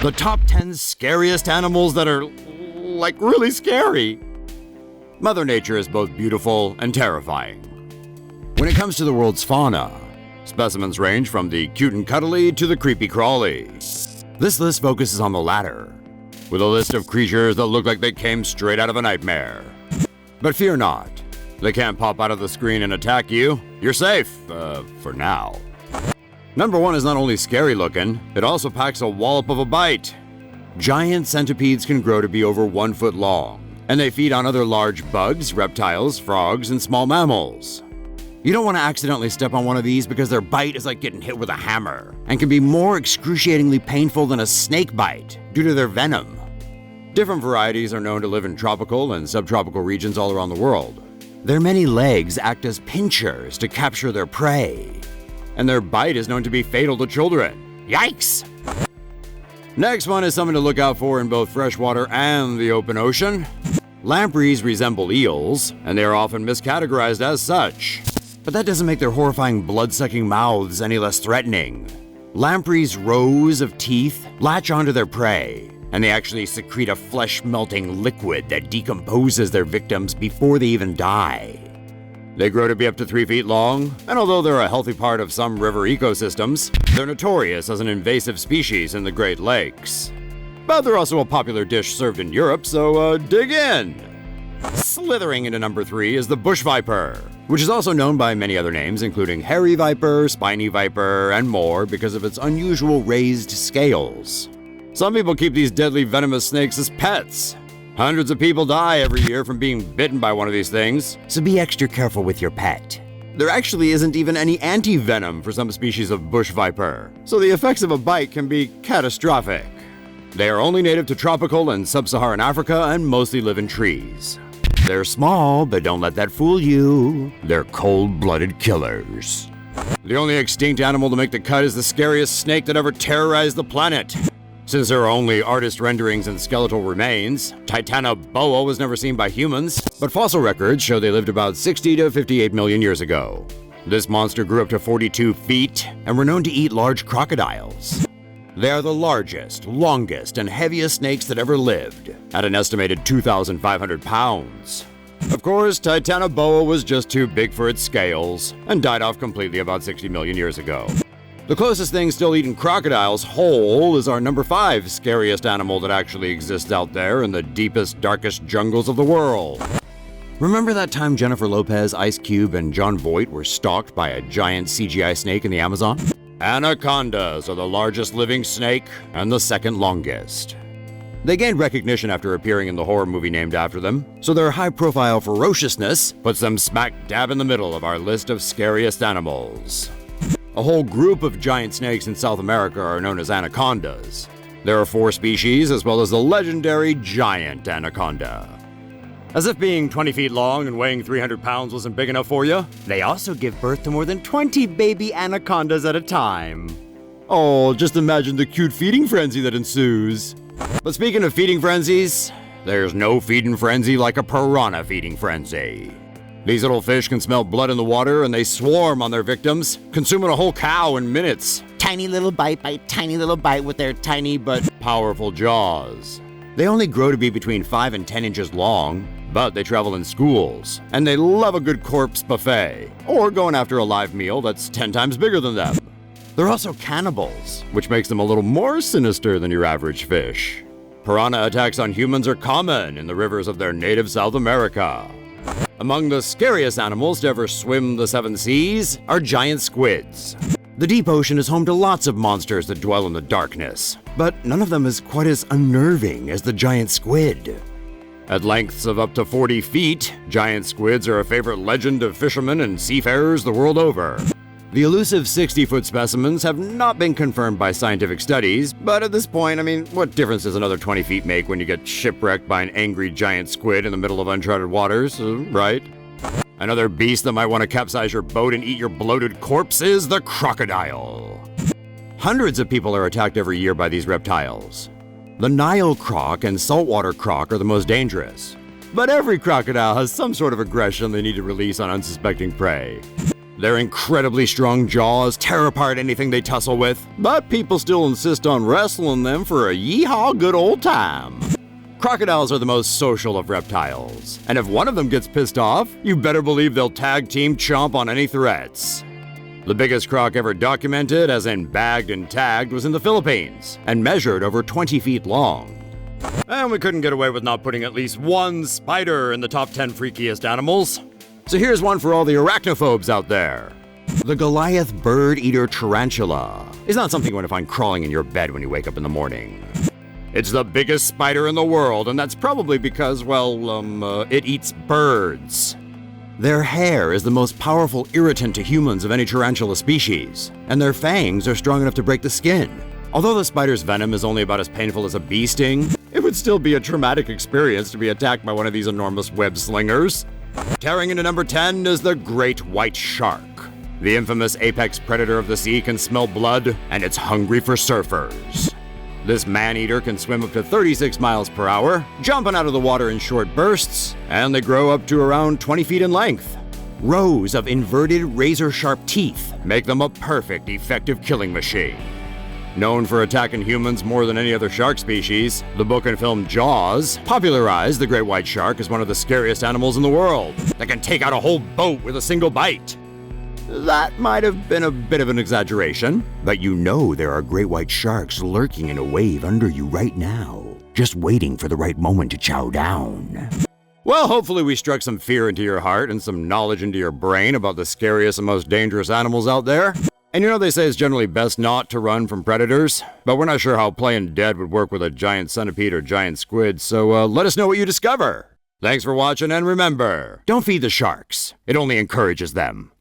The top 10 scariest animals that are, like, really scary. Mother Nature is both beautiful and terrifying. When it comes to the world's fauna, specimens range from the cute and cuddly to the creepy crawly. This list focuses on the latter, with a list of creatures that look like they came straight out of a nightmare. But fear not, they can't pop out of the screen and attack you. You're safe, for now. Number 1 is not only scary looking, it also packs a wallop of a bite. Giant centipedes can grow to be over 1 foot long, and they feed on other large bugs, reptiles, frogs, and small mammals. You don't want to accidentally step on one of these because their bite is like getting hit with a hammer and can be more excruciatingly painful than a snake bite due to their venom. Different varieties are known to live in tropical and subtropical regions all around the world. Their many legs act as pinchers to capture their prey, and their bite is known to be fatal to children. Yikes! Next one is something to look out for in both freshwater and the open ocean. Lampreys resemble eels, and they are often miscategorized as such. But that doesn't make their horrifying blood-sucking mouths any less threatening. Lampreys' rows of teeth latch onto their prey, and they actually secrete a flesh-melting liquid that decomposes their victims before they even die. They grow to be up to 3 feet long, and although they're a healthy part of some river ecosystems, they're notorious as an invasive species in the Great Lakes. But they're also a popular dish served in Europe, so dig in! Slithering into number 3 is the bush viper, which is also known by many other names, including hairy viper, spiny viper, and more because of its unusual raised scales. Some people keep these deadly venomous snakes as pets. Hundreds of people die every year from being bitten by one of these things, so be extra careful with your pet. There actually isn't even any anti-venom for some species of bush viper, so the effects of a bite can be catastrophic. They are only native to tropical and sub-Saharan Africa and mostly live in trees. They're small, but don't let that fool you. They're cold-blooded killers. The only extinct animal to make the cut is the scariest snake that ever terrorized the planet. Since there are only artist renderings and skeletal remains, Titanoboa was never seen by humans, but fossil records show they lived about 60 to 58 million years ago. This monster grew up to 42 feet and were known to eat large crocodiles. They are the largest, longest, and heaviest snakes that ever lived, at an estimated 2,500 pounds. Of course, Titanoboa was just too big for its scales and died off completely about 60 million years ago. The closest thing still eating crocodiles whole is our number 5 scariest animal that actually exists out there in the deepest, darkest jungles of the world. Remember that time Jennifer Lopez, Ice Cube, and John Voight were stalked by a giant CGI snake in the Amazon? Anacondas are the largest living snake and the second longest. They gained recognition after appearing in the horror movie named after them, so their high-profile ferociousness puts them smack dab in the middle of our list of scariest animals. A whole group of giant snakes in South America are known as anacondas. There are 4 species, as well as the legendary giant anaconda. As if being 20 feet long and weighing 300 pounds wasn't big enough for you, they also give birth to more than 20 baby anacondas at a time. Oh, just imagine the cute feeding frenzy that ensues. But speaking of feeding frenzies, there's no feeding frenzy like a piranha feeding frenzy. These little fish can smell blood in the water and they swarm on their victims, consuming a whole cow in minutes. Tiny little bite by tiny little bite with their tiny but powerful jaws. They only grow to be between 5 and 10 inches long, but they travel in schools, and they love a good corpse buffet, or going after a live meal that's 10 times bigger than them. They're also cannibals, which makes them a little more sinister than your average fish. Piranha attacks on humans are common in the rivers of their native South America. Among the scariest animals to ever swim the 7 seas are giant squids. The deep ocean is home to lots of monsters that dwell in the darkness, but none of them is quite as unnerving as the giant squid. At lengths of up to 40 feet, giant squids are a favorite legend of fishermen and seafarers the world over. The elusive 60-foot specimens have not been confirmed by scientific studies, but at this point, what difference does another 20 feet make when you get shipwrecked by an angry giant squid in the middle of uncharted waters, right? Another beast that might want to capsize your boat and eat your bloated corpse is the crocodile. Hundreds of people are attacked every year by these reptiles. The Nile croc and saltwater croc are the most dangerous, but every crocodile has some sort of aggression they need to release on unsuspecting prey. Their incredibly strong jaws tear apart anything they tussle with, but people still insist on wrestling them for a yee-haw good old time. Crocodiles are the most social of reptiles, and if one of them gets pissed off, you better believe they'll tag team chomp on any threats. The biggest croc ever documented, as in bagged and tagged, was in the Philippines, and measured over 20 feet long. And we couldn't get away with not putting at least one spider in the top 10 freakiest animals. So here's one for all the arachnophobes out there. The Goliath bird-eater tarantula is not something you want to find crawling in your bed when you wake up in the morning. It's the biggest spider in the world, and that's probably because, it eats birds. Their hair is the most powerful irritant to humans of any tarantula species, and their fangs are strong enough to break the skin. Although the spider's venom is only about as painful as a bee sting, it would still be a traumatic experience to be attacked by one of these enormous web slingers. Tearing into number 10 is the great white shark. The infamous apex predator of the sea can smell blood, and it's hungry for surfers. This man-eater can swim up to 36 miles per hour, jumping out of the water in short bursts, and they grow up to around 20 feet in length. Rows of inverted razor-sharp teeth make them a perfect, effective killing machine. Known for attacking humans more than any other shark species, the book and film Jaws popularized the great white shark as one of the scariest animals in the world that can take out a whole boat with a single bite. That might have been a bit of an exaggeration, but you know there are great white sharks lurking in a wave under you right now, just waiting for the right moment to chow down. Well, hopefully we struck some fear into your heart and some knowledge into your brain about the scariest and most dangerous animals out there. And you know they say it's generally best not to run from predators, but we're not sure how playing dead would work with a giant centipede or giant squid, so let us know what you discover. Thanks for watching, and remember, don't feed the sharks. It only encourages them.